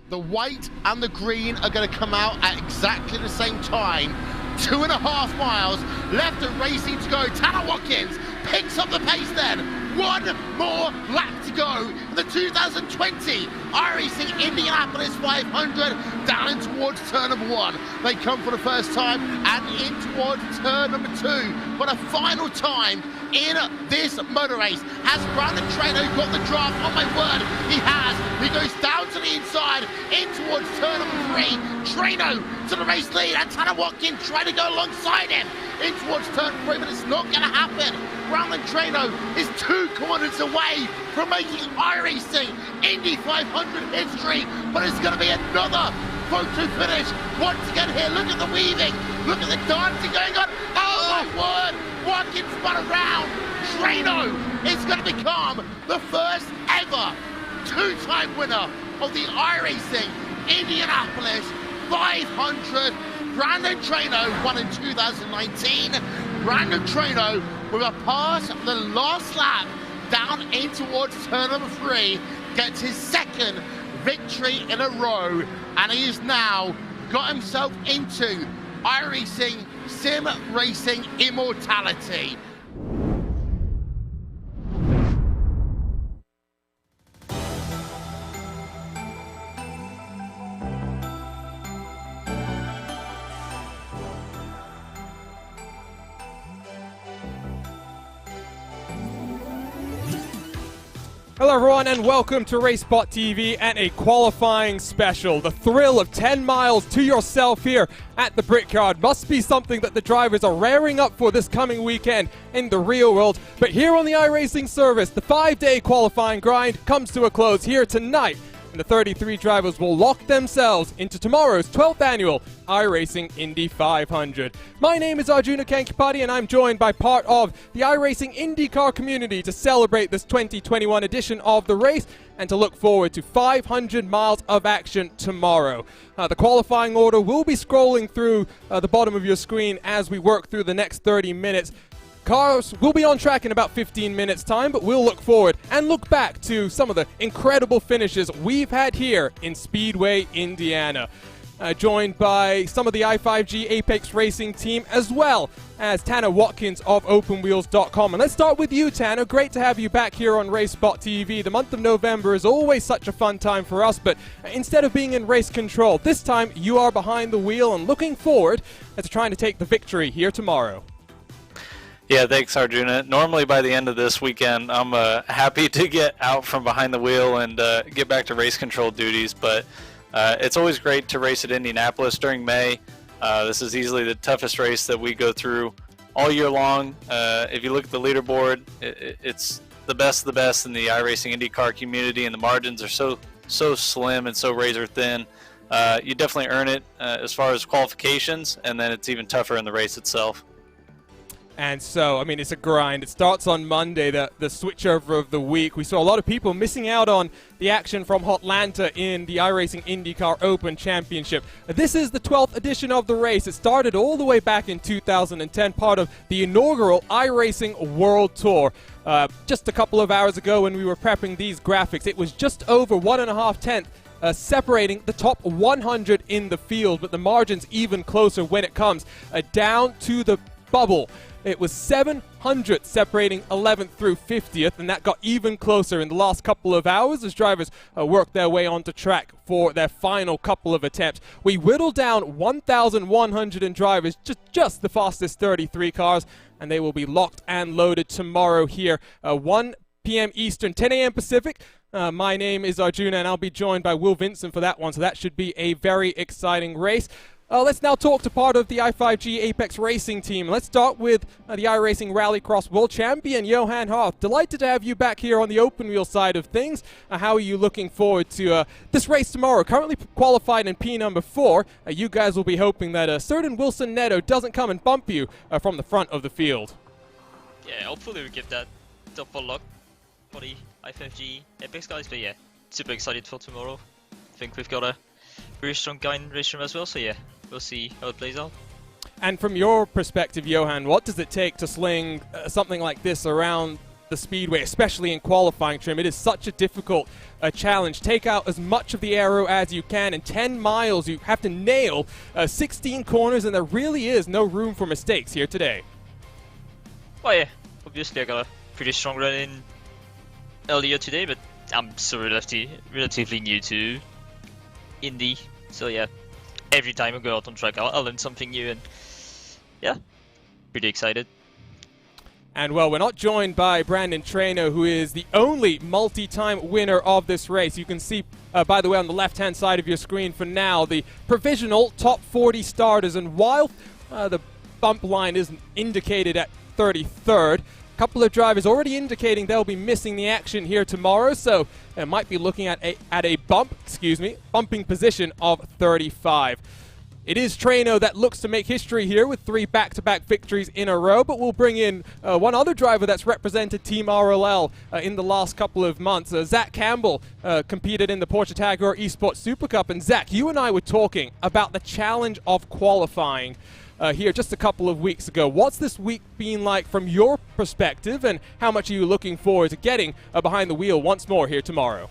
The white and the green are going to come out at exactly the same time. 2.5 miles left of racing to go. Tanner Watkins picks up the pace then. One more lap to go. The 2020 iRacing Indianapolis 500 down in towards turn number 1. They come for the first time and in towards turn number 2. But a final time in this motor race. Has Brandon Trano got the draft? Oh my word, he has. He goes down to the inside, in towards turn number 3. Trano to the race lead, and Tanner Watkins trying to go alongside him in towards turn 3, but it's not going to happen. Brandon Trano is 2 corners away from making iRacing Indy 500 history, but it's going to be another photo finish once again here. Look at the weaving, look at the dancing going on. Oh my word, Watkins spun around. Trano is going to become the first ever 2-time winner of the iRacing Indianapolis 500. Brandon Trano won in 2019. Brandon Trano with a pass the last lap down in towards turn number 3 gets his 2nd victory in a row, and he has now got himself into iRacing Sim Racing immortality. Hello everyone and welcome to RaceSpotTV and a qualifying special. The thrill of 10 miles to yourself here at the Brickyard must be something that the drivers are raring up for this coming weekend in the real world. But here on the iRacing service, the 5-day qualifying grind comes to a close here tonight. And the 33 drivers will lock themselves into tomorrow's 12th annual iRacing Indy 500. My name is Arjuna Kankipati and I'm joined by part of the iRacing IndyCar community to celebrate this 2021 edition of the race and to look forward to 500 miles of action tomorrow. The qualifying order will be scrolling through the bottom of your screen as we work through the next 30 minutes. Cars will be on track in about 15 minutes time, but we'll look forward and look back to some of the incredible finishes we've had here in Speedway, Indiana. Joined by some of the i5G Apex Racing team, as well as Tanner Watkins of OpenWheels.com. And let's start with you, Tanner. Great to have you back here on RaceSpotTV. The month of November is always such a fun time for us, but instead of being in race control, this time you are behind the wheel and looking forward to trying to take the victory here tomorrow. Yeah, thanks, Arjuna. Normally by the end of this weekend, I'm happy to get out from behind the wheel and get back to race control duties, but it's always great to race at Indianapolis during May. This is easily the toughest race that we go through all year long. If you look at the leaderboard, it's the best of the best in the iRacing IndyCar community, and the margins are so slim and so razor thin. You definitely earn it as far as qualifications, and then it's even tougher in the race itself. And so, I mean, it's a grind. It starts on Monday, the switchover of the week. We saw a lot of people missing out on the action from Hotlanta in the iRacing IndyCar Open Championship. This is the 12th edition of the race. It started all the way back in 2010, part of the inaugural iRacing World Tour. Just a couple of hours ago when we were prepping these graphics, it was just over 1.5 tenths separating the top 100 in the field, but the margin's even closer when it comes down to the bubble. It was 700 separating 11th through 50th, and that got even closer in the last couple of hours as drivers worked their way onto track for their final couple of attempts. We whittled down 1,100 drivers, just the fastest 33 cars, and they will be locked and loaded tomorrow here, 1 p.m. Eastern, 10 a.m. Pacific. My name is Arjuna, and I'll be joined by Will Vincent for that one, so that should be a very exciting race. Let's now talk to part of the i5G Apex Racing team. Let's start with the iRacing Rallycross World Champion, Johan Harth. Delighted to have you back here on the open wheel side of things. How are you looking forward to this race tomorrow? Currently qualified in P number 4. You guys will be hoping that a certain Wilson Neto doesn't come and bump you from the front of the field. Yeah, hopefully we get that double lock for the i5G Apex guys, but yeah, super excited for tomorrow. I think we've got a very strong guy in race room as well, so yeah, we'll see how it plays out. And from your perspective, Johan, what does it take to sling something like this around the Speedway, especially in qualifying trim. It is such a difficult challenge. Take out as much of the aero as you can. In 10 miles, you have to nail 16 corners, and there really is no room for mistakes here today. Well, yeah, obviously I got a pretty strong run in earlier today, but I'm so relatively new to Indy. So yeah, every time I go out on track, I'll learn something new, and yeah, pretty excited. And well, we're not joined by Brandon Traynor, who is the only multi-time winner of this race. You can see, by the way, on the left-hand side of your screen for now, the provisional top 40 starters. And while the bump line isn't indicated at 33rd, a couple of drivers already indicating they'll be missing the action here tomorrow, so they might be looking at a bumping position of 35. It is Traynor that looks to make history here with 3 back-to-back victories in a row, but we'll bring in one other driver that's represented Team RLL in the last couple of months. Zach Campbell competed in the Porsche Tagore Esports Super Cup, and Zach, you and I were talking about the challenge of qualifying here just a couple of weeks ago. What's this week been like from your perspective, and how much are you looking forward to getting behind the wheel once more here tomorrow?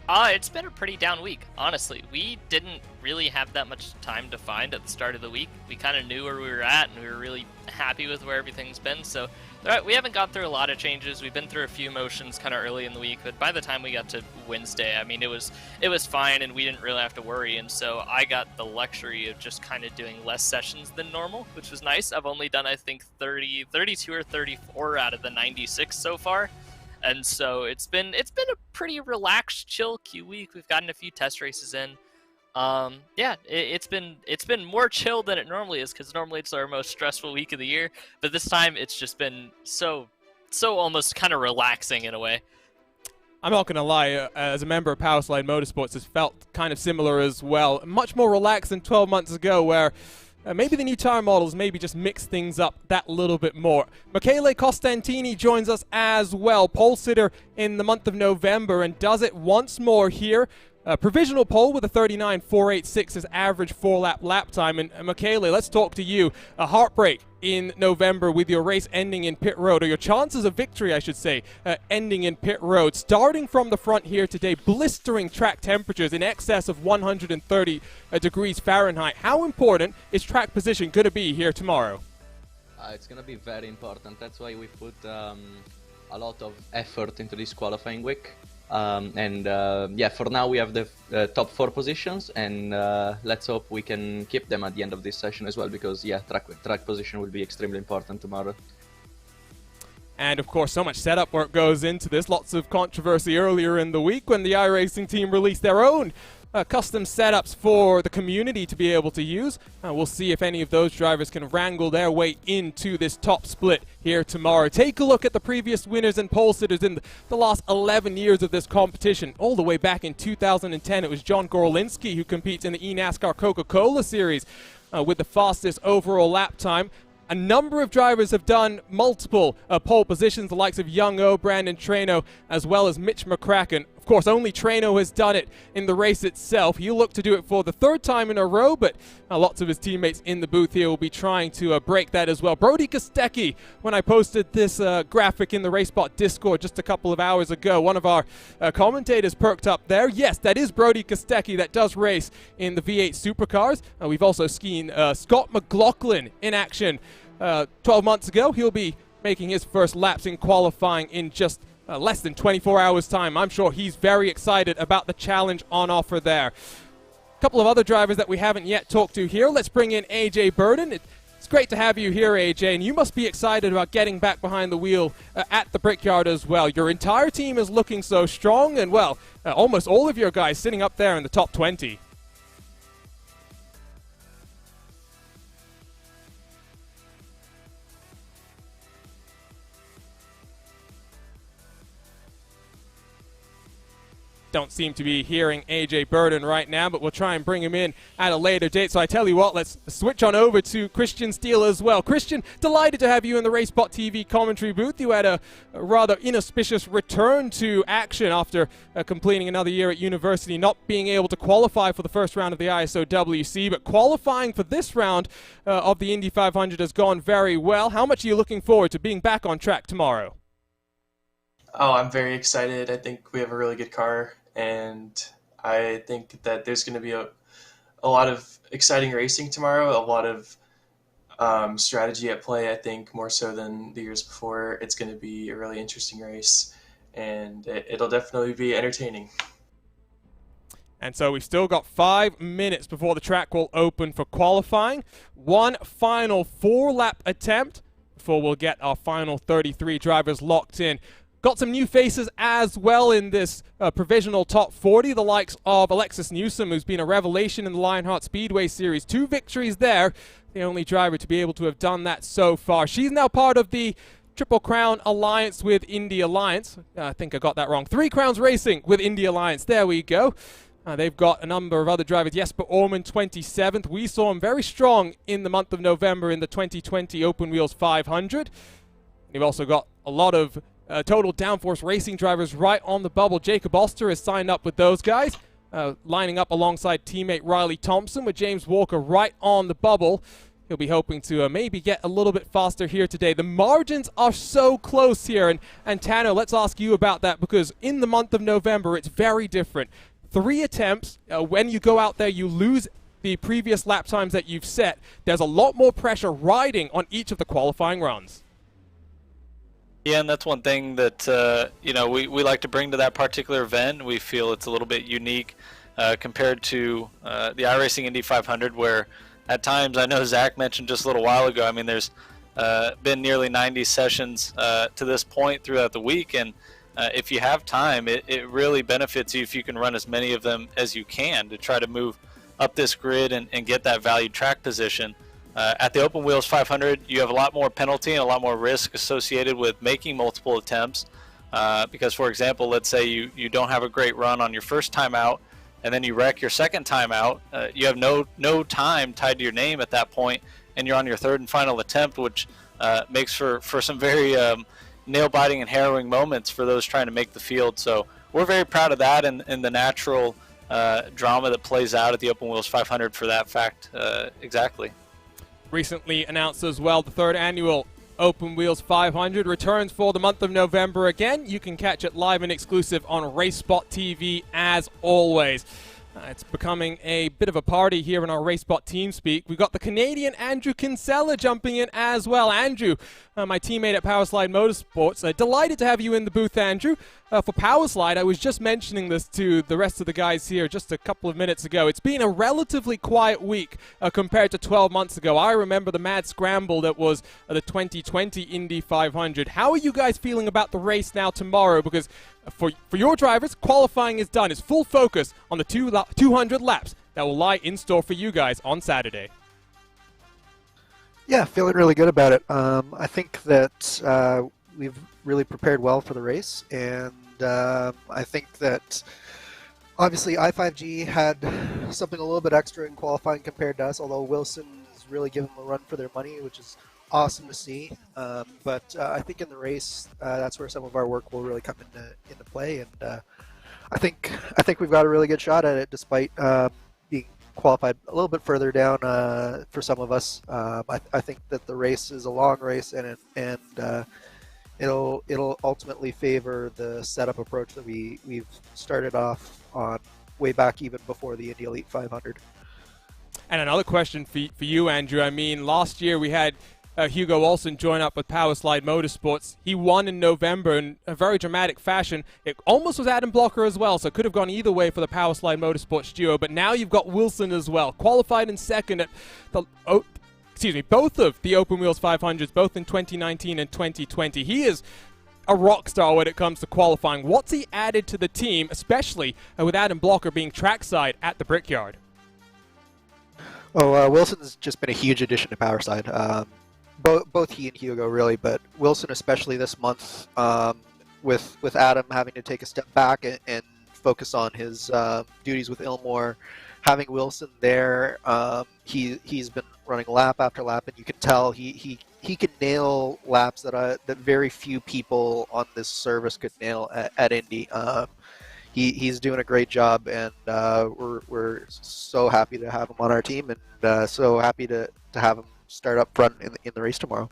It's been a pretty down week, honestly. We didn't really have that much time to find at the start of the week. We kind of knew where we were at, and we were really happy with where everything's been. So we haven't gone through a lot of changes. We've been through a few motions kind of early in the week, but by the time we got to Wednesday, I mean, it was fine, and we didn't really have to worry. And so I got the luxury of just kind of doing less sessions than normal, which was nice. I've only done, I think, 32 or 34 out of the 96 so far. And so it's been a pretty relaxed, chill Q week. We've gotten a few test races in. Yeah, it's been more chill than it normally is, because normally it's our most stressful week of the year. But this time it's just been so almost kind of relaxing in a way. I'm not going to lie, as a member of Powerslide Motorsports, it's felt kind of similar as well. Much more relaxed than 12 months ago, where maybe the new tire models maybe just mix things up that little bit more. Michele Costantini joins us as well, pole sitter in the month of November, and does it once more here. Provisional pole with a 39.486 as average 4-lap lap time. And Michele, let's talk to you. A heartbreak in November with your race ending in pit road, or your chances of victory, I should say, ending in pit road. Starting from the front here today, blistering track temperatures in excess of 130 degrees Fahrenheit. How important is track position going to be here tomorrow? It's going to be very important. That's why we put a lot of effort into this qualifying week. Yeah, for now we have the top 4 positions, and let's hope we can keep them at the end of this session as well, because yeah, track position will be extremely important tomorrow. And of course, so much setup work goes into this. Lots of controversy earlier in the week when the iRacing team released their own custom setups for the community to be able to use. We'll see if any of those drivers can wrangle their way into this top split here tomorrow. Take a look at the previous winners and pole sitters in the last 11 years of this competition. All the way back in 2010, it was John Gorlinski who competes in the eNASCAR Coca-Cola Series with the fastest overall lap time. A number of drivers have done multiple pole positions, the likes of Young O, Brandon Traynor, as well as Mitch McCracken. Of course, only Traynor has done it in the race itself. He'll look to do it for the 3rd time in a row, but lots of his teammates in the booth here will be trying to break that as well. Brody Kostecki, when I posted this graphic in the RaceSpot Discord just a couple of hours ago, one of our commentators perked up there. Yes, that is Brody Kostecki that does race in the V8 Supercars. We've also seen Scott McLaughlin in action 12 months ago. He'll be making his first laps in qualifying in just less than 24 hours time. I'm sure he's very excited about the challenge on offer there. A couple of other drivers that we haven't yet talked to here. Let's bring in AJ Burden. It's great to have you here, AJ, and you must be excited about getting back behind the wheel at the Brickyard as well. Your entire team is looking so strong, and well, almost all of your guys sitting up there in the top 20. Don't seem to be hearing AJ Burden right now, but we'll try and bring him in at a later date. So I tell you what, let's switch on over to Christian Steele as well. Christian, delighted to have you in the RaceSpotTV commentary booth. You had a rather inauspicious return to action after completing another year at university, not being able to qualify for the first round of the ISOWC, but qualifying for this round of the Indy 500 has gone very well. How much are you looking forward to being back on track tomorrow? Oh, I'm very excited. I think we have a really good car, and I think that there's going to be a lot of exciting racing tomorrow, a lot of strategy at play, I think, more so than the years before. It's going to be a really interesting race, and it'll definitely be entertaining. And so we've still got 5 minutes before the track will open for qualifying. One final 4-lap attempt before we'll get our final 33 drivers locked in. Got some new faces as well in this provisional top 40, the likes of Alexis Newsom, who's been a revelation in the Lionheart Speedway Series. 2 victories there, the only driver to be able to have done that so far. She's now part of the Triple Crown Alliance with Indy Alliance. I think I got that wrong. 3 Crowns Racing with Indy Alliance. There we go. They've got a number of other drivers. Jesper Orman, 27th. We saw him very strong in the month of November in the 2020 Open Wheels 500. You've also got a lot of total downforce racing drivers right on the bubble. Jacob Oster has signed up with those guys, lining up alongside teammate Riley Thompson with James Walker right on the bubble. He'll be hoping to maybe get a little bit faster here today. The margins are so close here. And Tanner, let's ask you about that, because in the month of November, it's very different. 3 attempts. When you go out there, you lose the previous lap times that you've set. There's a lot more pressure riding on each of the qualifying runs. Yeah, and that's one thing that we like to bring to that particular event. We feel it's a little bit unique compared to the iRacing Indy 500, where at times, I know Zach mentioned just a little while ago, I mean, there's been nearly 90 sessions to this point throughout the week, and if you have time, it really benefits you if you can run as many of them as you can to try to move up this grid and get that valued track position. At the Open Wheels 500, you have a lot more penalty and a lot more risk associated with making multiple attempts. Because, for example, let's say you don't have a great run on your first time out, and then you wreck your second time out. You have no time tied to your name at that point, and you're on your 3rd and final attempt, which makes for some very nail-biting and harrowing moments for those trying to make the field. So we're very proud of that and the natural drama that plays out at the Open Wheels 500 for that fact exactly. Recently announced as well, the 3rd annual Open Wheels 500 returns for the month of November again. You can catch it live and exclusive on RaceSpotTV as always. It's becoming a bit of a party here in our RaceSpot TeamSpeak. We've got the Canadian Andrew Kinsella jumping in as well. Andrew, my teammate at Powerslide Motorsports. Delighted to have you in the booth, Andrew. For Powerslide, I was just mentioning this to the rest of the guys here just a couple of minutes ago. It's been a relatively quiet week compared to 12 months ago. I remember the mad scramble that was the 2020 Indy 500. How are you guys feeling about the race now tomorrow? Because for your drivers, qualifying is done. It's full focus on the 200 laps that will lie in store for you guys on Saturday. Yeah, feeling really good about it. I think that we've really prepared well for the race, and I think that obviously I5G had something a little bit extra in qualifying compared to us, although Wilson is really giving them a run for their money, which is awesome to see. But I think in the race, that's where some of our work will really come into play, and I think we've got a really good shot at it, despite being qualified a little bit further down for some of us. I think that the race is a long race, and it'll ultimately favor the setup approach that we've started off on way back even before the Indy Elite 500. And another question for you, Andrew. I mean, last year we had Hugo Olsen join up with Powerslide Motorsports. He won in November in a very dramatic fashion. It almost was Adam Blocker as well, so it could have gone either way for the Powerslide Motorsports duo. But now you've got Wilson as well, qualified in second at the both of the Open Wheels 500s, both in 2019 and 2020. He is a rock star when it comes to qualifying. What's he added to the team, especially with Adam Blocker being trackside at the Brickyard? Oh, Wilson's just been a huge addition to Powerside. Both he and Hugo really, but Wilson especially this month, with Adam having to take a step back and focus on his duties with Ilmore. Having Wilson there, he's been running lap after lap, and you can tell he can nail laps that very few people on this service could nail at Indy. He's doing a great job, and we're so happy to have him on our team, and so happy to have him start up front in the race tomorrow.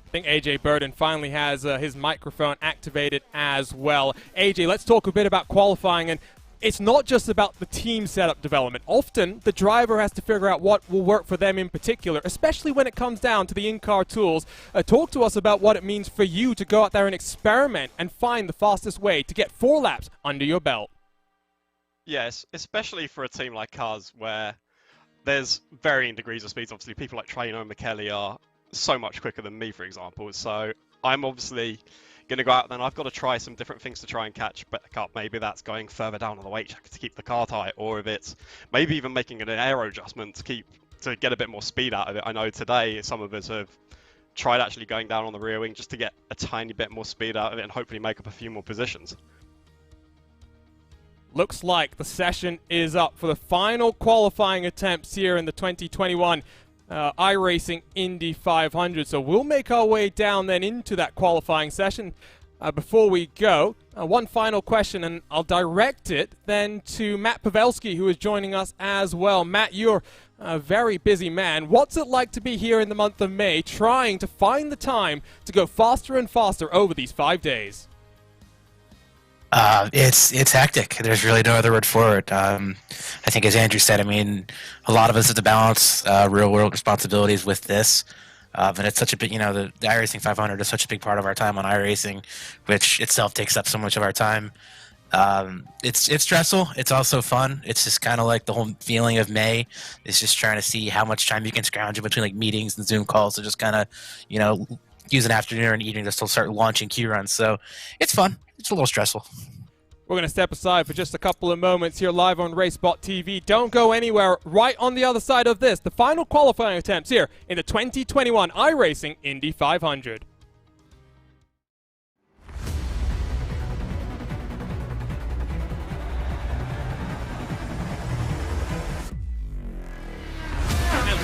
I think AJ Burden finally has his microphone activated as well. AJ, let's talk a bit about qualifying. And it's not just about the team setup development. Often, the driver has to figure out what will work for them in particular, especially when it comes down to the in-car tools. Talk to us about what it means for you to go out there and experiment and find the fastest way to get 4 laps under your belt. Yes, especially for a team like Cars, where there's varying degrees of speeds. Obviously, people like Trainer and McKelly are so much quicker than me, for example. So I'm obviously going to go out there and I've got to try some different things to try and catch back up. Maybe that's going further down on the weight track to keep the car tight, or if it's maybe even making an aero adjustment to get a bit more speed out of it. I know today some of us have tried actually going down on the rear wing just to get a tiny bit more speed out of it and hopefully make up a few more positions. Looks like the session is up for the final qualifying attempts here in the 2021 iRacing Indy 500. So we'll make our way down then into that qualifying session. Before we go, one final question, and I'll direct it then to Matt Pavelski, who is joining us as well. Matt, you're a very busy man. What's it like to be here in the month of May trying to find the time to go faster and faster over these 5 days? It's hectic. There's really no other word for it. I think, as Andrew said, I mean, a lot of us have to balance real world responsibilities with this. And it's such a big, the iRacing 500 is such a big part of our time on iRacing, which itself takes up so much of our time. It's stressful. It's also fun. It's just kind of like the whole feeling of May is just trying to see how much time you can scrounge in between like meetings and Zoom calls to just kind of, use an afternoon and evening to still start launching Q runs. So it's fun. It's a little stressful. We're going to step aside for just a couple of moments here live on RaceSpotTV. Don't go anywhere. Right on the other side of this, the final qualifying attempts here in the 2021 iRacing Indy 500.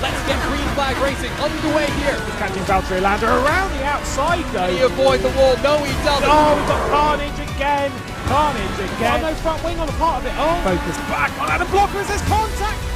Let's get green flag racing underway here. He's catching Valtteri Lander around the outside though. He avoid the wall. No, he doesn't. Oh, we've got Carnage again. Carnage again. Oh, no front wing on the part of it. Oh, focus back on the blocker as there's contact.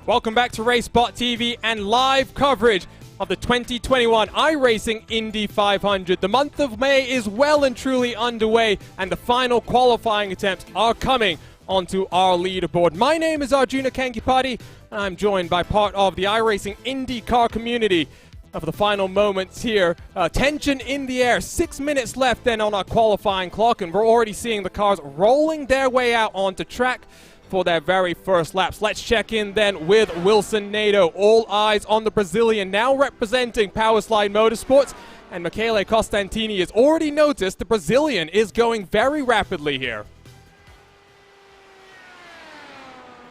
Welcome back to RaceSpotTV and live coverage of the 2021 iRacing Indy 500. The month of May is well and truly underway, and the final qualifying attempts are coming onto our leaderboard. My name is Arjuna Kankipati, and I'm joined by part of the iRacing IndyCar community for the final moments here. Tension in the air, 6 minutes left then on our qualifying clock, and we're already seeing the cars rolling their way out onto track for their very first laps. Let's check in then with Wilson Nato. All eyes on the Brazilian, now representing Powerslide Motorsports, and Michele Costantini has already noticed the Brazilian is going very rapidly here.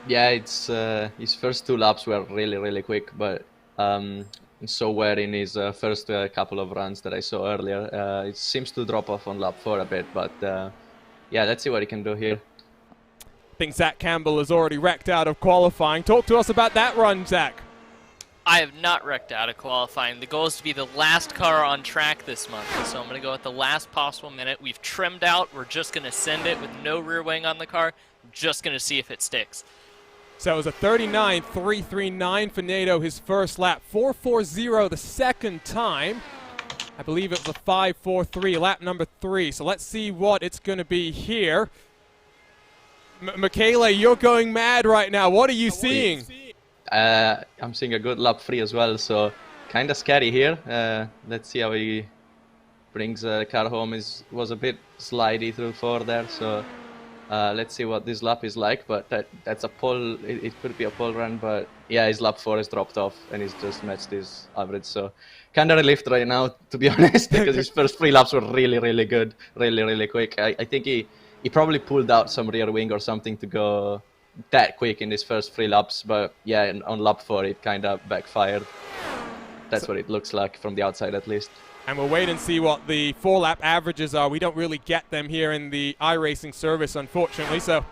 Yeah, it's his first 2 laps were really quick, but so were in his first couple of runs that I saw earlier. It seems to drop off on lap 4 a bit, but yeah, let's see what he can do here. I think Zach Campbell is already wrecked out of qualifying. Talk to us about that run, Zach. I have not wrecked out of qualifying. The goal is to be the last car on track this month, so I'm going to go at the last possible minute. We've trimmed out. We're just going to send it with no rear wing on the car. Just going to see if it sticks. So it was a 39.339 for Nato his first lap. 4.40 the second time. I believe it was a 5.43 lap number 3. So let's see what it's going to be here. Michele, you're going mad right now. What are you seeing? I'm seeing a good lap 3 as well, so kind of scary here. Let's see how he brings the car home. Was a bit slidey through 4 there, so let's see what this lap is like. But that's a pole. It could be a pole run, but yeah, his lap 4 is dropped off and he's just matched his average. So kind of relieved right now, to be honest, because his first 3 laps were really good, really quick. I think he probably pulled out some rear wing or something to go that quick in his first 3 laps, but yeah, on lap 4 it kind of backfired. That's what it looks like from the outside, at least. And we'll wait and see what the 4-lap averages are. We don't really get them here in the iRacing service, unfortunately, so...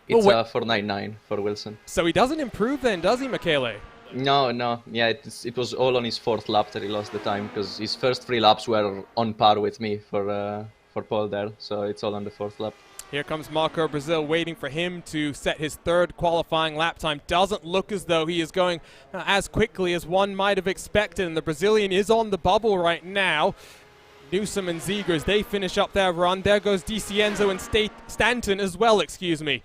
It's 4.99 for Wilson. So he doesn't improve then, does he, Michele? No. Yeah, it was all on his 4th lap that he lost the time, because his first 3 laps were on par with me for pole there, so it's all on the 4th lap. Here comes Marco Brazil, waiting for him to set his 3rd qualifying lap time. Doesn't look as though he is going as quickly as one might have expected, and the Brazilian is on the bubble right now. Newsom and Zegers, they finish up their run. There goes DiCienzo and Stanton as well, excuse me.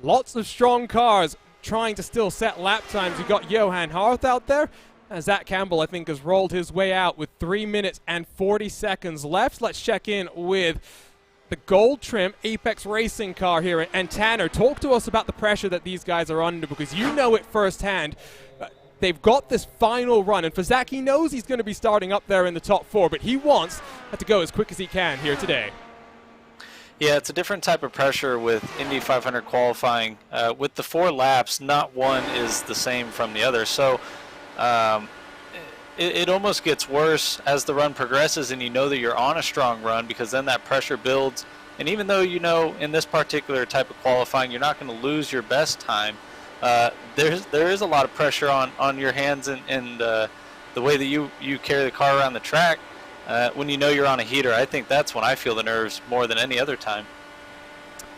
Lots of strong cars trying to still set lap times. You've got Johan Harth out there. Zach Campbell, I think, has rolled his way out with 3 minutes and 40 seconds left. Let's check in with the gold trim Apex Racing car here. And Tanner, talk to us about the pressure that these guys are under, because you know it firsthand. They've got this final run, and for Zach, he knows he's going to be starting up there in the top 4, but he wants to go as quick as he can here today. Yeah, it's a different type of pressure with Indy 500 qualifying. With the 4 laps, not one is the same from the other. So it almost gets worse as the run progresses, and you know that you're on a strong run, because then that pressure builds. And even though you know in this particular type of qualifying you're not going to lose your best time, there is a lot of pressure on your hands and the way that you carry the car around the track. When you know you're on a heater, I think that's when I feel the nerves more than any other time.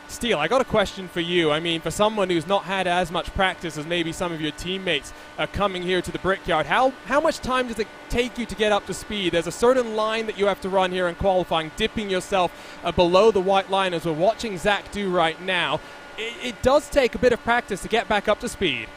Steele, I got a question for you. I mean, for someone who's not had as much practice as maybe some of your teammates coming here to the Brickyard, how much time does it take you to get up to speed? There's a certain line that you have to run here in qualifying, dipping yourself below the white line, as we're watching Zach do right now. It does take a bit of practice to get back up to speed.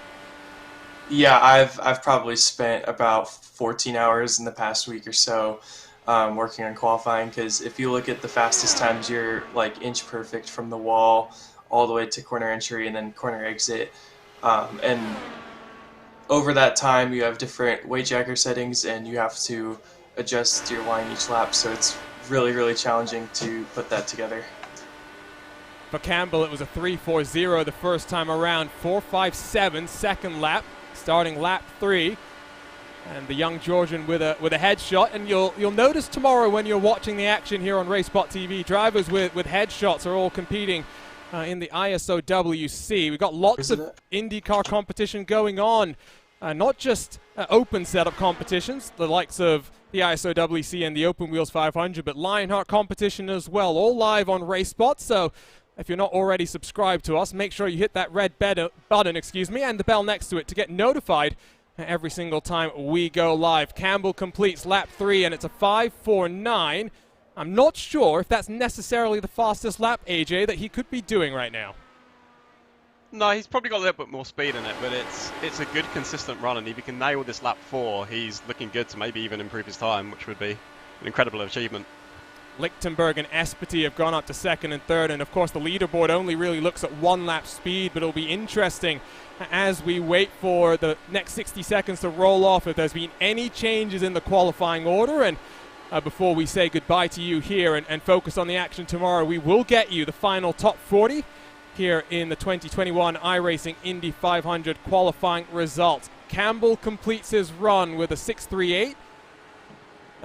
Yeah, I've probably spent about 14 hours in the past week or so working on qualifying, because if you look at the fastest times, you're like inch perfect from the wall all the way to corner entry and then corner exit. And over that time, you have different weight jacker settings, and you have to adjust your line each lap. So it's really challenging to put that together. For Campbell, it was a 3.40 the first time around, 4.57 second lap, starting lap 3. And the young Georgian with a headshot, and you'll notice tomorrow when you're watching the action here on RaceSpotTV, drivers with headshots are all competing in the ISOWC. We've got lots of IndyCar competition going on, not just open setup competitions, the likes of the ISOWC and the Open Wheels 500, but Lionheart competition as well, all live on RaceSpot. So if you're not already subscribed to us, make sure you hit that red button, and the bell next to it to get notified every single time we go live. Campbell completes lap 3, and it's a 5.49. I'm not sure if that's necessarily the fastest lap, AJ, that he could be doing right now. No, he's probably got a little bit more speed in it, but it's a good, consistent run, and if he can nail this lap 4, he's looking good to maybe even improve his time, which would be an incredible achievement. Lichtenberg and Espety have gone up to 2nd and 3rd, and of course the leaderboard only really looks at 1 lap speed, but it'll be interesting as we wait for the next 60 seconds to roll off if there's been any changes in the qualifying order. And before we say goodbye to you here and focus on the action tomorrow, we will get you the final top 40 here in the 2021 iRacing Indy 500 qualifying results. Campbell completes his run with a 6.38.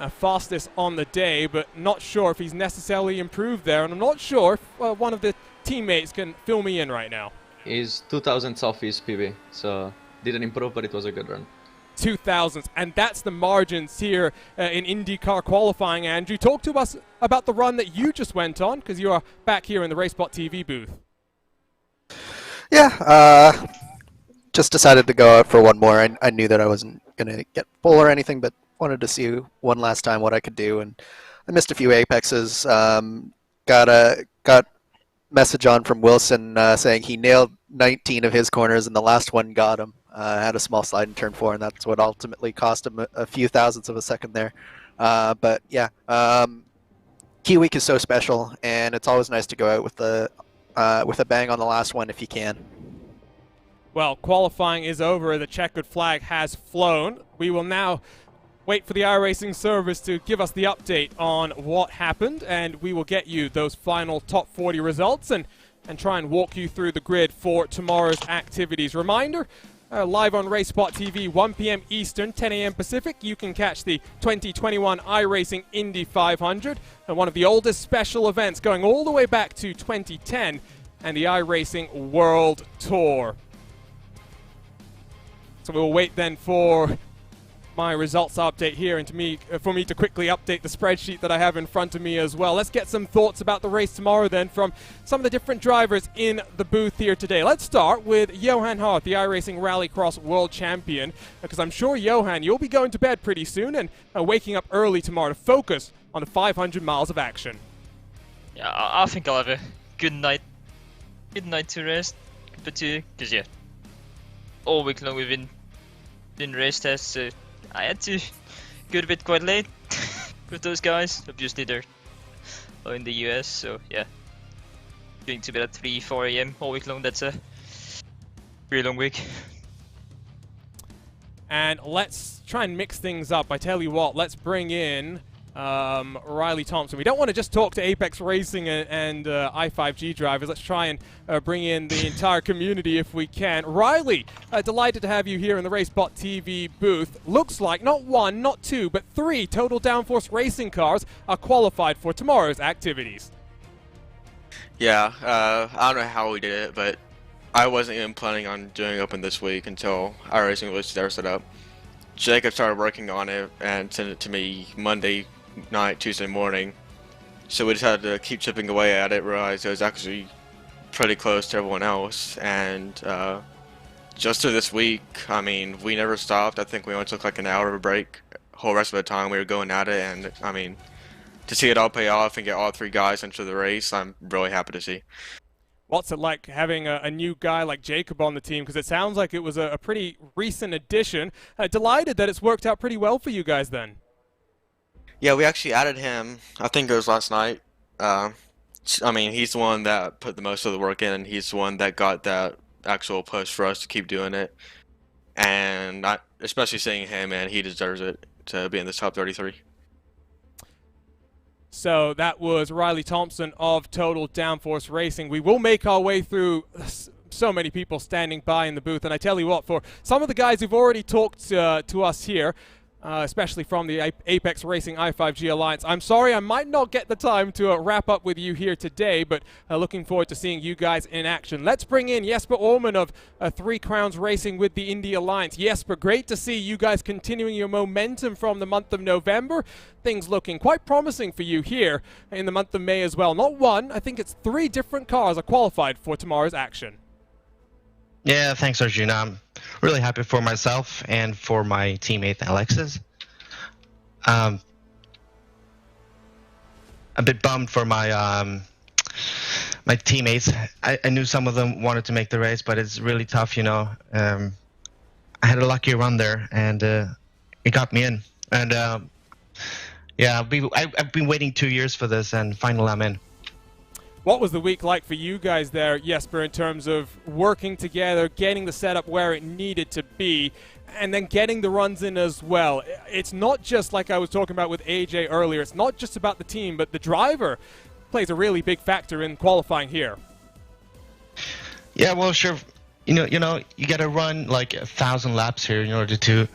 Fastest on the day, but not sure if he's necessarily improved there, and I'm not sure if one of the teammates can fill me in right now. He's 2,000ths off his PB, so didn't improve, but it was a good run. 2000s, and that's the margins here in IndyCar qualifying. Andrew, talk to us about the run that you just went on, because you are back here in the RaceSpotTV booth. Yeah, just decided to go out for one more. I knew that I wasn't going to get full or anything, but wanted to see one last time what I could do, and I missed a few apexes. Got message on from Wilson saying he nailed 19 of his corners and the last one got him. Had a small slide in turn 4, and that's what ultimately cost him a few thousandths of a second there. But yeah, Key Week is so special, and it's always nice to go out with a bang on the last one if you can. Well, qualifying is over. The checkered flag has flown. We will now wait for the iRacing service to give us the update on what happened, and we will get you those final top 40 results and try and walk you through the grid for tomorrow's activities. Reminder, live on RaceSpotTV, 1 p.m. Eastern, 10 a.m. Pacific, you can catch the 2021 iRacing Indy 500, one of the oldest special events going all the way back to 2010, and the iRacing World Tour. So we'll wait then for my results update here and for me to quickly update the spreadsheet that I have in front of me as well. Let's get some thoughts about the race tomorrow then from some of the different drivers in the booth here today. Let's start with Johan Hart, the iRacing Rallycross World Champion, because I'm sure, Johan, you'll be going to bed pretty soon and waking up early tomorrow to focus on the 500 miles of action. Yeah, I think I'll have a good night to rest, because yeah, all week long we've been race tests, so I had to go to bed quite late with those guys. Obviously they're in the US, so yeah, going to bed at 3-4 a.m. all week long. That's a pretty long week. And let's try and mix things up. I tell you what, let's bring in Riley Thompson. We don't want to just talk to Apex Racing and i5G drivers. Let's try and bring in the entire community if we can. Riley, delighted to have you here in the RaceSpotTV booth. Looks like not 1, not 2, but 3 total downforce racing cars are qualified for tomorrow's activities. Yeah, I don't know how we did it, but I wasn't even planning on doing open this week until iRacing released their setup. Jacob started working on it and sent it to me Monday night, Tuesday morning. So we decided to keep chipping away at it, realized it was actually pretty close to everyone else, and just through this week, I mean, we never stopped. I think we only took like an hour of a break. Whole rest of the time we were going at it, and I mean, to see it all pay off and get all 3 guys into the race, I'm really happy to see. What's it like having a new guy like Jacob on the team? Because it sounds like it was a pretty recent addition. Delighted that it's worked out pretty well for you guys then. Yeah, we actually added him, I think it was last night. I mean, he's the one that put the most of the work in, and he's the one that got that actual push for us to keep doing it. And especially seeing him, and he deserves it to be in this top 33. So that was Riley Thompson of Total Downforce Racing. We will make our way through so many people standing by in the booth. And I tell you what, for some of the guys who've already talked to us here, especially from the Apex Racing i5G Alliance, I'm sorry I might not get the time to wrap up with you here today, but looking forward to seeing you guys in action. Let's bring in Jesper Orman of 3 Crowns Racing with the Indy Alliance. Jesper, great to see you guys continuing your momentum from the month of November. Things looking quite promising for you here in the month of May as well. Not 1, I think it's 3 different cars are qualified for tomorrow's action. Yeah, thanks, Arjuna. I'm really happy for myself and for my teammate Alexis. A bit bummed for my my teammates. I knew some of them wanted to make the race, but it's really tough, you know. I had a lucky run there, and it got me in. And yeah, I've been waiting 2 years for this, and finally I'm in. What was the week like for you guys there, Jesper, in terms of working together, getting the setup where it needed to be, and then getting the runs in as well? It's not just like I was talking about with AJ earlier. It's not just about the team, but the driver plays a really big factor in qualifying here. Yeah, well, sure. You know, you got to run like 1,000 laps here in order to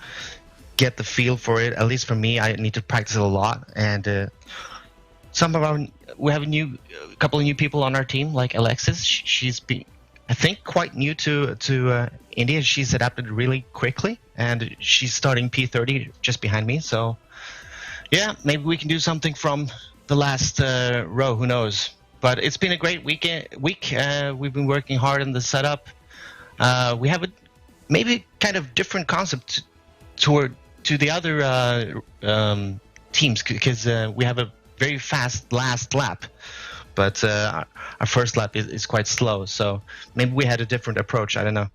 get the feel for it. At least for me, I need to practice it a lot. And we have a couple of new people on our team, like Alexis. She's been I think quite new to Indy. She's adapted really quickly, and she's starting P30 just behind me. So yeah, maybe we can do something from the last row. Who knows? But it's been a great week. We've been working hard on the setup. We have a maybe kind of different concept to the other teams, because we have a very fast last lap, but our first lap is quite slow. So maybe we had a different approach. I don't know.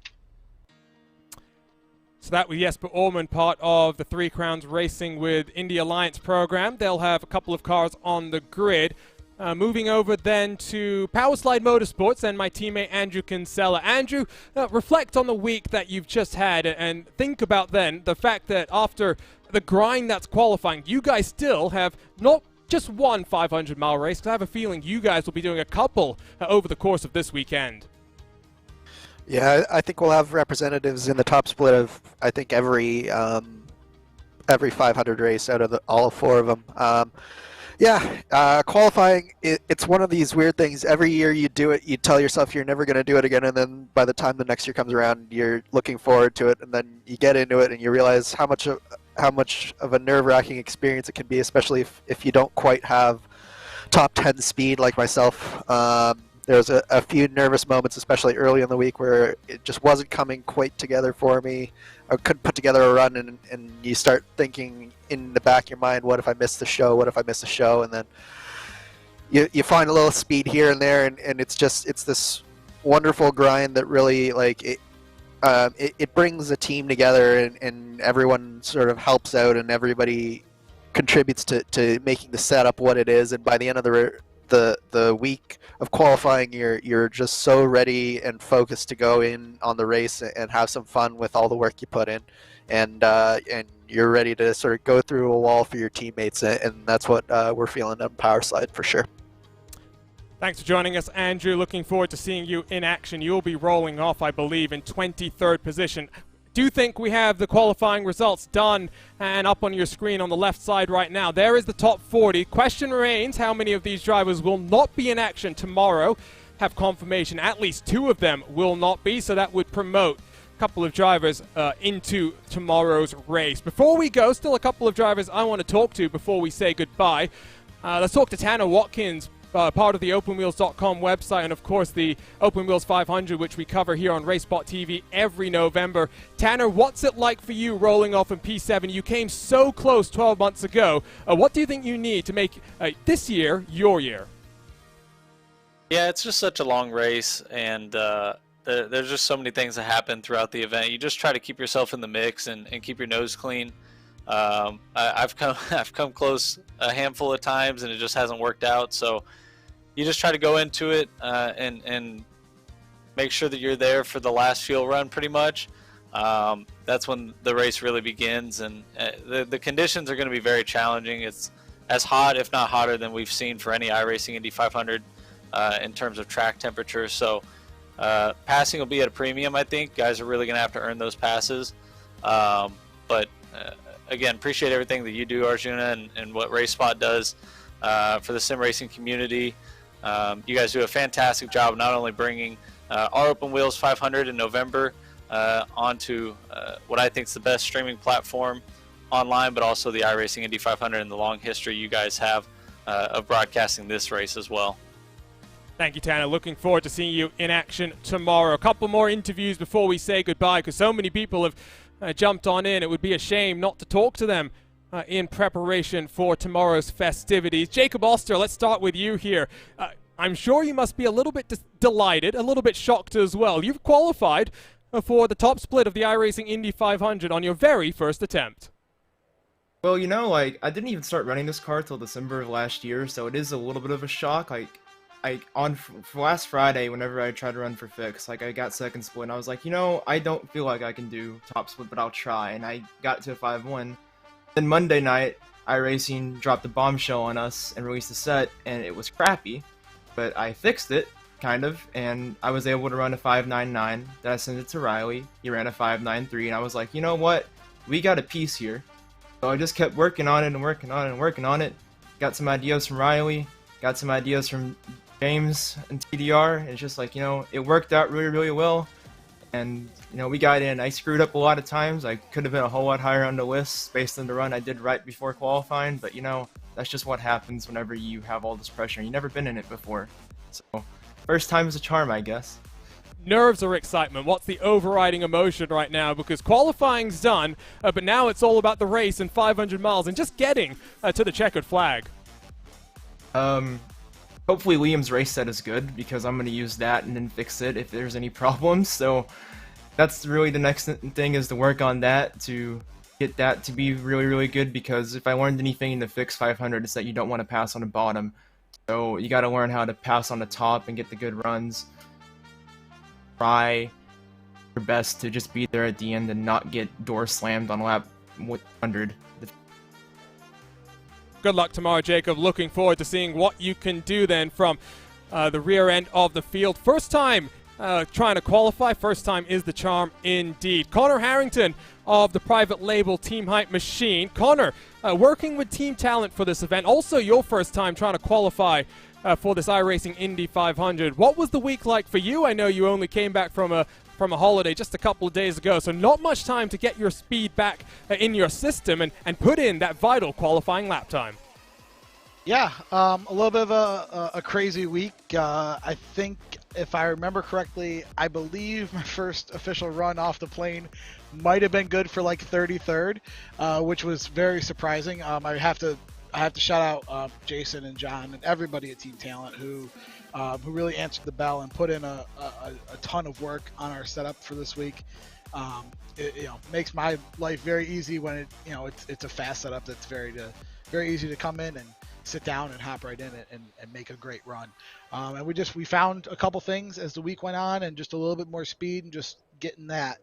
So that was Jesper Orman, part of the Three Crowns Racing with Indy Alliance program. They'll have a couple of cars on the grid. Moving over then to Powerslide Motorsports and my teammate Andrew Kinsella. Andrew, reflect on the week that you've just had and think about then the fact that after the grind that's qualifying, you guys still have not just one 500-mile race, because I have a feeling you guys will be doing a couple over the course of this weekend. Yeah, I think we'll have representatives in the top split of, I think, every 500 race out of all four of them. Qualifying, it's one of these weird things. Every year you do it, you tell yourself you're never going to do it again, and then by the time the next year comes around, you're looking forward to it, and then you get into it and you realize how much of a nerve-wracking experience it can be, especially if you don't quite have top 10 speed like myself. There was a few nervous moments, especially early in the week, where it just wasn't coming quite together for me. I couldn't put together a run, and you start thinking in the back of your mind, what if I miss the show? What if I miss the show? And then you find a little speed here and there, and it's this wonderful grind that really, like, it brings a team together, and everyone sort of helps out, and everybody contributes to making the setup what it is. And by the end of the week of qualifying, you're just so ready and focused to go in on the race and have some fun with all the work you put in, and you're ready to sort of go through a wall for your teammates, and that's what we're feeling on Powerslide for sure. Thanks for joining us, Andrew. Looking forward to seeing you in action. You'll be rolling off, I believe, in 23rd position. Do think we have the qualifying results done and up on your screen on the left side right now. There is the top 40. Question remains, how many of these drivers will not be in action tomorrow? Have confirmation at least 2 of them will not be, so that would promote a couple of drivers into tomorrow's race. Before we go, still a couple of drivers I want to talk to before we say goodbye. Let's talk to Tanner Watkins, part of the OpenWheels.com website, and of course the Open Wheels 500, which we cover here on RaceSpotTV every November. Tanner, what's it like for you rolling off in P7? You came so close 12 months ago. What do you think you need to make this year your year? Yeah, it's just such a long race, and there's just so many things that happen throughout the event. You just try to keep yourself in the mix and keep your nose clean. I've come close a handful of times, and it just hasn't worked out. So you just try to go into it and make sure that you're there for the last fuel run, pretty much. That's when the race really begins, and the conditions are going to be very challenging. It's as hot, if not hotter, than we've seen for any iRacing Indy 500 in terms of track temperature. So passing will be at a premium, I think. Guys are really going to have to earn those passes. Again, appreciate everything that you do, Arjuna, and what RaceSpot does for the sim racing community. You guys do a fantastic job not only bringing our Open Wheels 500 in November onto what I think is the best streaming platform online, but also the iRacing Indy 500 and the long history you guys have of broadcasting this race as well. Thank you, Tanner. Looking forward to seeing you in action tomorrow. A couple more interviews before we say goodbye, because so many people have jumped on in. It would be a shame not to talk to them in preparation for tomorrow's festivities. Jacob Oster, let's start with you here. I'm sure you must be a little bit delighted, a little bit shocked as well. You've qualified for the top split of the iRacing Indy 500 on your very first attempt. Well, you know, I didn't even start running this car till December of last year, so it is a little bit of a shock. On last Friday, whenever I tried to run for Fix, I got second split, and I was like, you know, I don't feel like I can do top split, but I'll try, and I got to a 5-1. Then Monday night, iRacing dropped a bombshell on us and released a set, and it was crappy, but I fixed it, kind of, and I was able to run a 5.99. Then I sent it to Riley. He ran a 5.93, and I was like, you know what? We got a piece here. So I just kept working on it and working on it and working on it. Got some ideas from Riley, got some ideas from games and TDR. It's just like, it worked out really, really well. And, we got in. I screwed up a lot of times. I could have been a whole lot higher on the list based on the run I did right before qualifying. But, that's just what happens whenever you have all this pressure. You've never been in it before. So, first time is a charm, I guess. Nerves or excitement? What's the overriding emotion right now? Because qualifying's done, but now it's all about the race and 500 miles and just getting to the checkered flag. Hopefully Liam's race set is good, because I'm going to use that and then fix it if there's any problems. So that's really the next thing, is to work on that, to get that to be really, really good, because if I learned anything in the fix 500, it's that you don't want to pass on the bottom. So you got to learn how to pass on the top and get the good runs. Try your best to just be there at the end and not get door slammed on lap 100. Good luck tomorrow, Jacob. Looking forward to seeing what you can do then from the rear end of the field. First time trying to qualify. First time is the charm indeed. Connor Harrington of the private label Team Hype Machine. Connor, working with Team Talent for this event. Also your first time trying to qualify for this iRacing Indy 500. What was the week like for you? I know you only came back from a holiday just a couple of days ago, so not much time to get your speed back in your system and put in that vital qualifying lap time. Yeah, a little bit of a crazy week. I think, if I remember correctly, I believe my first official run off the plane might have been good for like 33rd, which was very surprising. I have to shout out Jason and John and everybody at Team Talent who really answered the bell and put in a ton of work on our setup for this week. It makes my life very easy when it's a fast setup that's very easy to come in and sit down and hop right in it and make a great run. And we found a couple things as the week went on, and just a little bit more speed and just getting that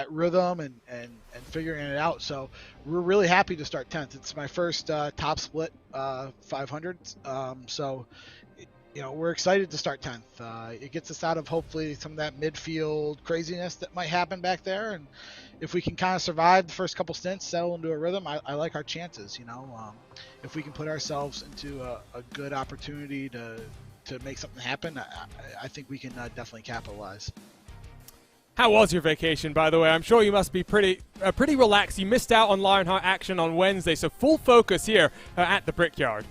rhythm and figuring it out. So we're really happy to start 10th. It's my first top split 500. So we're excited to start 10th. It gets us out of hopefully some of that midfield craziness that might happen back there. And if we can kind of survive the first couple stints, settle into a rhythm, I like our chances. If we can put ourselves into a good opportunity to make something happen, I think we can definitely capitalize. How was your vacation, by the way? I'm sure you must be pretty relaxed. You missed out on Lionheart action on Wednesday, so full focus here at the Brickyard.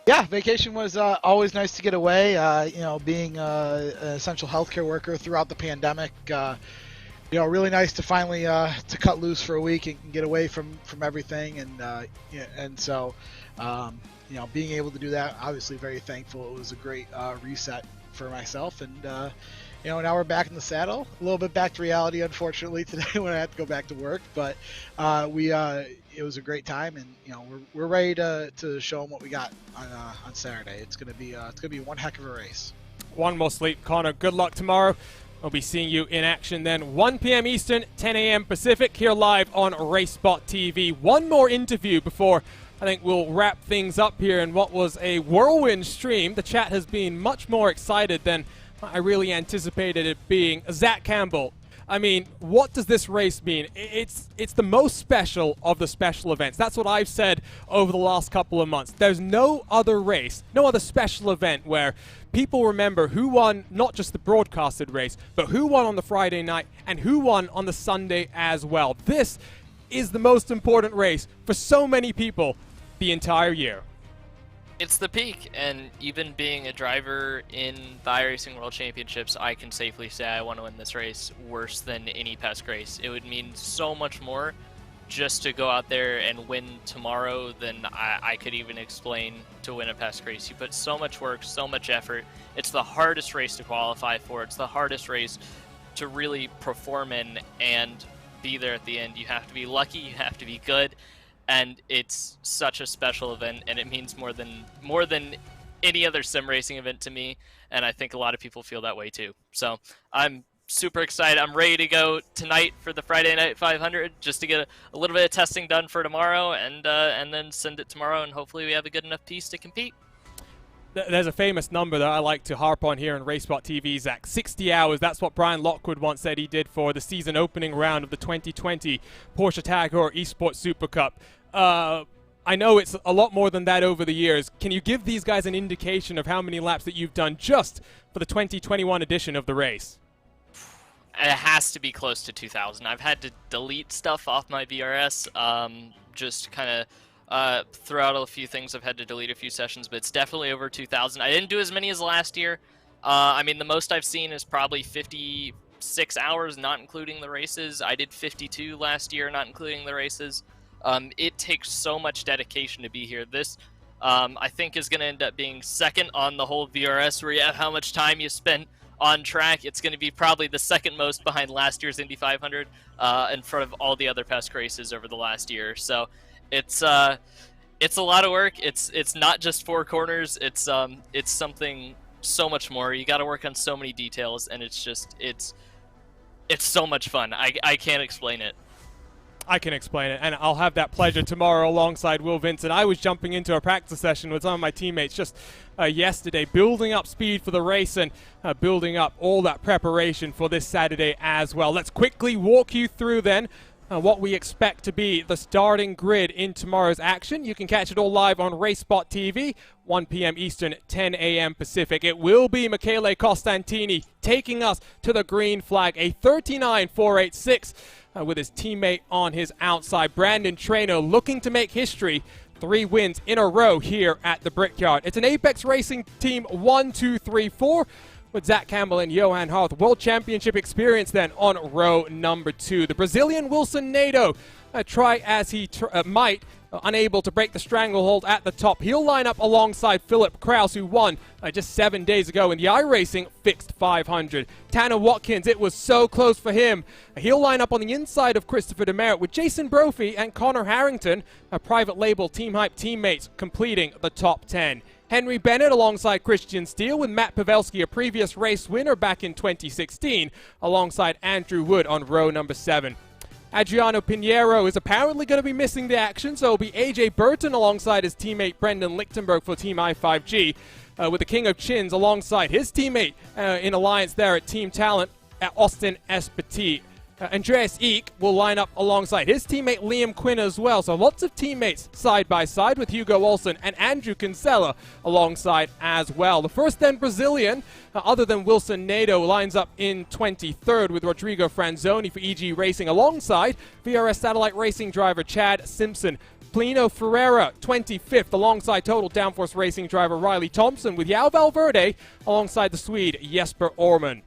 Yeah, vacation was always nice to get away. Being an essential healthcare worker throughout the pandemic, really nice to finally to cut loose for a week and get away from everything. And so being able to do that, obviously very thankful. It was a great reset for myself, and now we're back in the saddle. A little bit back to reality, unfortunately, today when I had to go back to work. But it was a great time, and we're ready to show them what we got on Saturday. It's gonna be one heck of a race. One more sleep, Connor. Good luck tomorrow. We'll be seeing you in action then 1 p.m. Eastern, 10 a.m. Pacific, here live on RaceSpotTV. One more interview before I think we'll wrap things up here in what was a whirlwind stream. The chat has been much more excited than I really anticipated it being. Zach Campbell, I mean, what does this race mean? It's the most special of the special events. That's what I've said over the last couple of months. There's no other race, no other special event where people remember who won not just the broadcasted race, but who won on the Friday night and who won on the Sunday as well. This is the most important race for so many people the entire year. It's the peak, and even being a driver in the iRacing World Championships, I can safely say I want to win this race worse than any past race. It would mean so much more just to go out there and win tomorrow than I could even explain to win a past race. You put so much work, so much effort. It's the hardest race to qualify for. It's the hardest race to really perform in and be there at the end. You have to be lucky, you have to be good. And it's such a special event, and it means more than any other sim racing event to me, and I think a lot of people feel that way too. So I'm super excited. I'm ready to go tonight for the Friday Night 500 just to get a little bit of testing done for tomorrow, and then send it tomorrow, and hopefully we have a good enough piece to compete. There's a famous number that I like to harp on here on RaceSpotTV, Zach. 60 hours. That's what Brian Lockwood once said he did for the season opening round of the 2020 Porsche Tag Heuer Esports Super Cup. I know it's a lot more than that over the years. Can you give these guys an indication of how many laps that you've done just for the 2021 edition of the race? It has to be close to 2,000. I've had to delete stuff off my VRS, just kind of throughout a few things. I've had to delete a few sessions, but it's definitely over 2,000. I didn't do as many as last year. I mean, the most I've seen is probably 56 hours, not including the races. I did 52 last year, not including the races. It takes so much dedication to be here. This, I think, is going to end up being second on the whole VRS, where you have how much time you spent on track. It's going to be probably the second most behind last year's Indy 500, in front of all the other PESC races over the last year. So it's a lot of work. It's not just four corners. It's something so much more. You got to work on so many details, and it's so much fun. I can't explain it. I can explain it, and I'll have that pleasure tomorrow alongside Will Vincent. I was jumping into a practice session with some of my teammates just yesterday, building up speed for the race and building up all that preparation for this Saturday as well. Let's quickly walk you through then what we expect to be the starting grid in tomorrow's action. You can catch it all live on RaceSpotTV, 1 p.m. Eastern, 10 a.m. Pacific. It will be Michele Costantini taking us to the green flag, a 39.486 with his teammate on his outside. Brandon Traynor looking to make history. 3 wins in a row here at the Brickyard. It's an Apex Racing Team 1, 2, 3, 4 with Zach Campbell and Johan Harth. World Championship experience then on row number 2. The Brazilian Wilson Nato, try as he might, unable to break the stranglehold at the top. He'll line up alongside Philip Kraus, who won just 7 days ago in the iRacing Fixed 500. Tanner Watkins, it was so close for him. He'll line up on the inside of Christopher Demerit with Jason Brophy and Connor Harrington, private label Team Hype teammates, completing the top 10. Henry Bennett alongside Christian Steele with Matt Pavelski, a previous race winner back in 2016, alongside Andrew Wood on row number 7. Adriano Pinheiro is apparently going to be missing the action, so it'll be AJ Burton alongside his teammate Brendan Lichtenberg for Team I5G, with the King of Chins alongside his teammate in alliance there at Team Talent at Austin Espetit. Andreas Eek will line up alongside his teammate Liam Quinn as well. So lots of teammates side by side with Hugo Olsen and Andrew Kinsella alongside as well. The first then Brazilian, other than Wilson Nato, lines up in 23rd with Rodrigo Franzoni for EG Racing alongside VRS Satellite Racing driver Chad Simpson. Plino Ferreira, 25th, alongside Total Downforce Racing driver Riley Thompson, with Yao Valverde alongside the Swede Jesper Orman.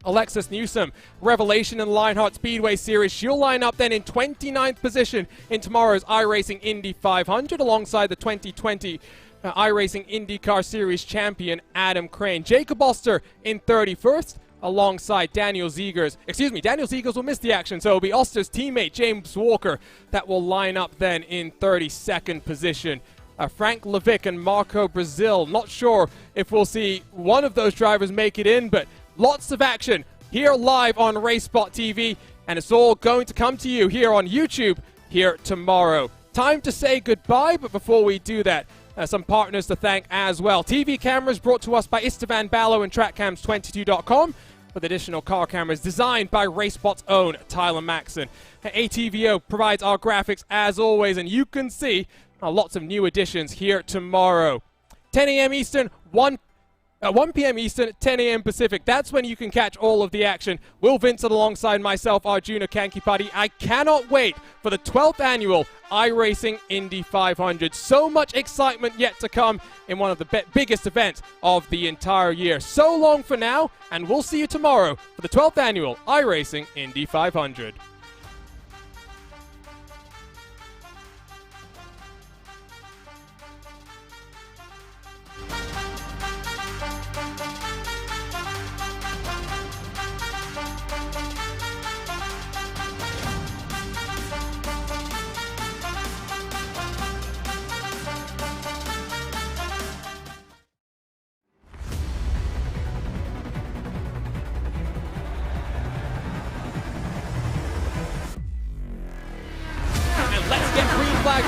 Alexis Newsom, Revelation and Lionheart Speedway Series. She'll line up then in 29th position in tomorrow's iRacing Indy 500 alongside the 2020 iRacing IndyCar Series champion Adam Crane. Jacob Oster in 31st alongside Daniel Ziegers. Daniel Ziegers will miss the action, so it'll be Oster's teammate James Walker that will line up then in 32nd position. Frank Levick and Marco Brazil. Not sure if we'll see one of those drivers make it in, but lots of action here live on RaceSpotTV, and it's all going to come to you here on YouTube here tomorrow. Time to say goodbye, but before we do that, some partners to thank as well. TV cameras brought to us by Istvan Ballo and TrackCams22.com, with additional car cameras designed by RaceSpot's own Tyler Maxson. ATVO provides our graphics as always, and you can see lots of new additions here tomorrow. 10 a.m. Eastern, 1 p.m. Eastern, 10 a.m. Pacific. That's when you can catch all of the action. Will Vincent alongside myself, Arjuna Kankipati. I cannot wait for the 12th annual iRacing Indy 500. So much excitement yet to come in one of the biggest events of the entire year. So long for now, and we'll see you tomorrow for the 12th annual iRacing Indy 500.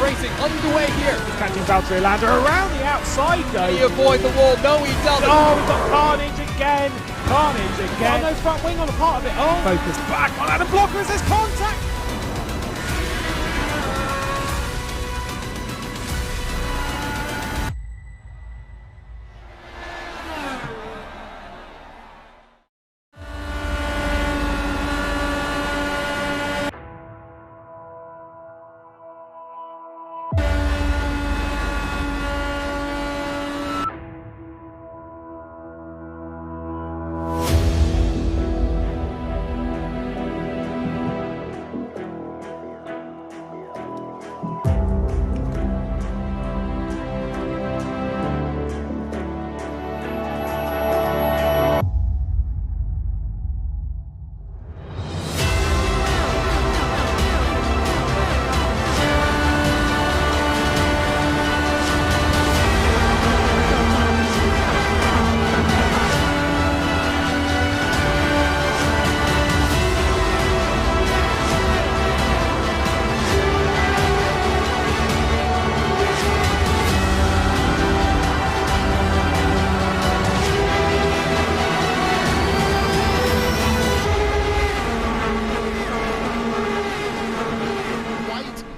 Racing underway here. He's catching Valtteri Lander around the outside though. He avoid the wall. No, he doesn't. Oh, we've got Carnage again. Carnage again. Oh, no front wing on the part of it. Oh, focus back on the blocker as there's contact.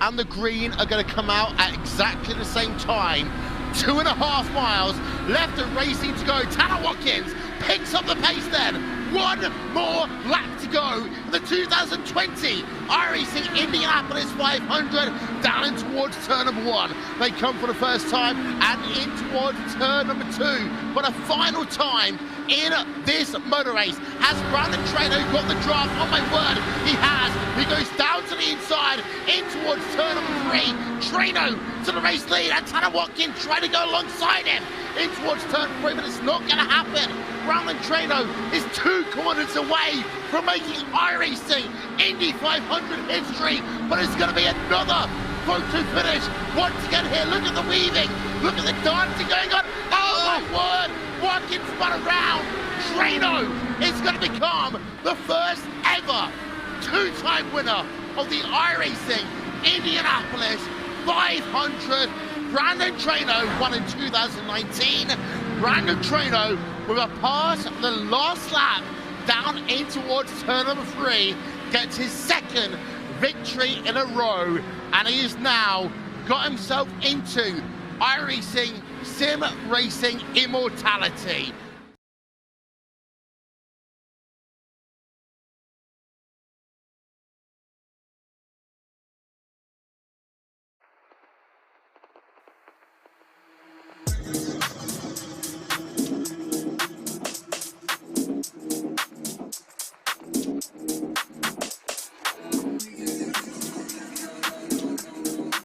and the green are going to come out at exactly the same time. 2.5 miles left and racing to go. Tanner Watkins picks up the pace then. One more lap to go. The 2020 iRacing Indianapolis 500 down in towards turn number 1. They come for the first time and in towards turn number 2. But a final time in this motor race. Has Brandon Trano got the draft? Oh my word, he has. He goes down to the inside, in towards turn number 3. Trano to the race lead, and Tanner Watkins trying to go alongside him in towards turn 3, but it's not going to happen. Brandon Trano is 2 corners away from making iRacing Indy 500 history, but it's going to be another photo finish once again here. Look at the weaving, look at the dancing going on. Oh my word, Watkins spun around. Trano is going to become the first ever 2-time winner of the iRacing Indianapolis 500. Brandon Trano won in 2019. Brandon Trano with a pass on the last lap down in towards turn number 3 gets his 2nd victory in a row, and he has now got himself into iRacing Sim Racing immortality.